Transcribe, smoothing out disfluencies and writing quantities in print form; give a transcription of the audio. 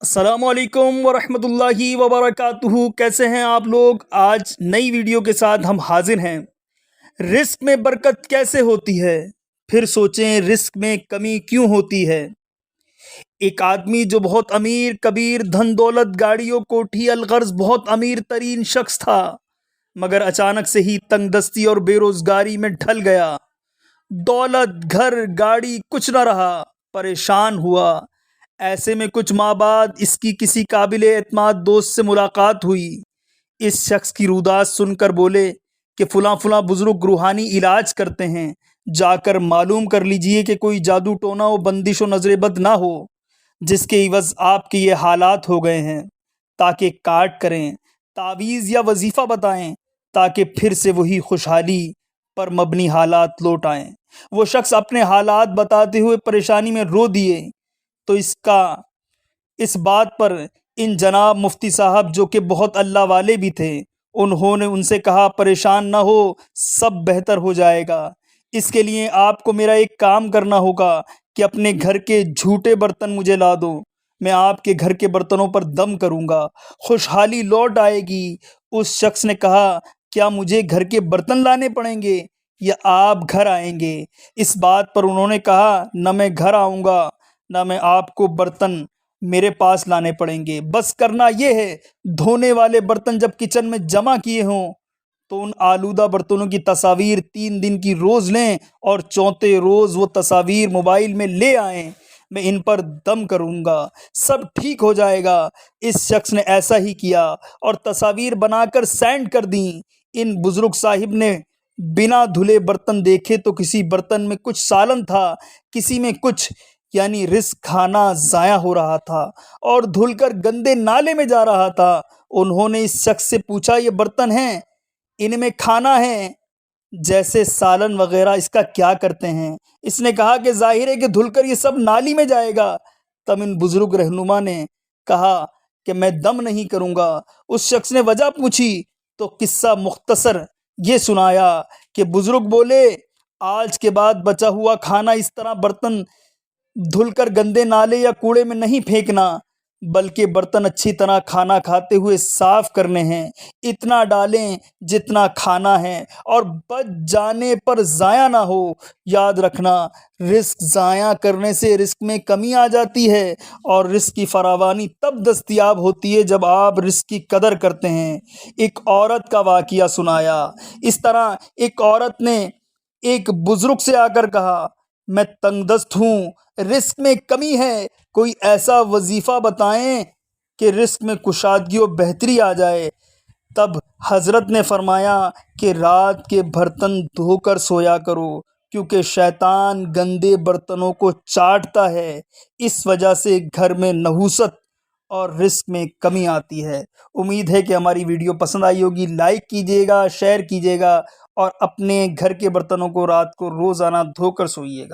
السلام علیکم ورحمۃ اللہ وبرکاتہ، کیسے ہیں آپ لوگ؟ آج نئی ویڈیو کے ساتھ ہم حاضر ہیں۔ رزق میں برکت کیسے ہوتی ہے؟ پھر سوچیں رزق میں کمی کیوں ہوتی ہے؟ ایک آدمی جو بہت امیر کبیر، دھن دولت، گاڑیوں، کوٹھی، الغرض بہت امیر ترین شخص تھا، مگر اچانک سے ہی تنگ دستی اور بے روزگاری میں ڈھل گیا۔ دولت، گھر، گاڑی کچھ نہ رہا، پریشان ہوا۔ ایسے میں کچھ ماہ بعد اس کی کسی قابل اعتماد دوست سے ملاقات ہوئی۔ اس شخص کی روداد سن کر بولے کہ فلاں فلاں بزرگ روحانی علاج کرتے ہیں، جا کر معلوم کر لیجئے کہ کوئی جادو ٹونا و بندش و نظر بد نہ ہو، جس کے عوض آپ کے یہ حالات ہو گئے ہیں، تاکہ کاٹ کریں، تعویذ یا وظیفہ بتائیں، تاکہ پھر سے وہی خوشحالی پر مبنی حالات لوٹ آئیں۔ وہ شخص اپنے حالات بتاتے ہوئے پریشانی میں رو دیے تو اس بات پر ان جناب مفتی صاحب، جو کہ بہت اللہ والے بھی تھے، انہوں نے ان سے کہا پریشان نہ ہو، سب بہتر ہو جائے گا۔ اس کے لیے آپ کو میرا ایک کام کرنا ہوگا کہ اپنے گھر کے جھوٹے برتن مجھے لا دو، میں آپ کے گھر کے برتنوں پر دم کروں گا، خوشحالی لوٹ آئے گی۔ اس شخص نے کہا کیا مجھے گھر کے برتن لانے پڑیں گے یا آپ گھر آئیں گے؟ اس بات پر انہوں نے کہا نہ میں گھر آؤں گا نہ میں آپ کو برتن میرے پاس لانے پڑیں گے، بس کرنا یہ ہے دھونے والے برتن جب کچن میں جمع کیے ہوں تو ان آلودہ برتنوں کی تصاویر 3 دن کی روز لیں اور چوتھے روز وہ تصاویر موبائل میں لے آئیں، میں ان پر دم کروں گا، سب ٹھیک ہو جائے گا۔ اس شخص نے ایسا ہی کیا اور تصاویر بنا کر سینڈ کر دیں۔ ان بزرگ صاحب نے بنا دھلے برتن دیکھے تو کسی برتن میں کچھ سالن تھا، کسی میں کچھ، یعنی رزق کھانا ضائع ہو رہا تھا اور دھل کر گندے نالے میں جا رہا تھا۔ انہوں نے اس شخص سے پوچھا یہ برتن ہیں، ان میں کھانا ہے جیسے سالن وغیرہ، اس کا کیا کرتے ہیں؟ اس نے کہا کہ ظاہر ہے کہ دھل کر یہ سب نالی میں جائے گا۔ تب ان بزرگ رہنما نے کہا کہ میں دم نہیں کروں گا۔ اس شخص نے وجہ پوچھی تو قصہ مختصر یہ سنایا کہ بزرگ بولے آج کے بعد بچا ہوا کھانا اس طرح برتن دھل کر گندے نالے یا کوڑے میں نہیں پھینکنا، بلکہ برتن اچھی طرح کھانا کھاتے ہوئے صاف کرنے ہیں، اتنا ڈالیں جتنا کھانا ہے اور بچ جانے پر ضائع نہ ہو۔ یاد رکھنا رزق ضائع کرنے سے رزق میں کمی آ جاتی ہے، اور رزق کی فراوانی تب دستیاب ہوتی ہے جب آپ رزق کی قدر کرتے ہیں۔ ایک عورت کا واقعہ سنایا۔ اس طرح ایک عورت نے ایک بزرگ سے آ کر کہا میں تنگ دست ہوں، رزق میں کمی ہے، کوئی ایسا وظیفہ بتائیں کہ رزق میں کشادگی و بہتری آ جائے۔ تب حضرت نے فرمایا کہ رات کے برتن دھو کر سویا کرو، کیونکہ شیطان گندے برتنوں کو چاٹتا ہے، اس وجہ سے گھر میں نحوست اور رزق میں کمی آتی ہے۔ امید ہے کہ ہماری ویڈیو پسند آئی ہوگی، لائک کیجیے گا، شیئر کیجیے گا اور اپنے گھر کے برتنوں کو رات کو روزانہ دھو کر سوئیے گا۔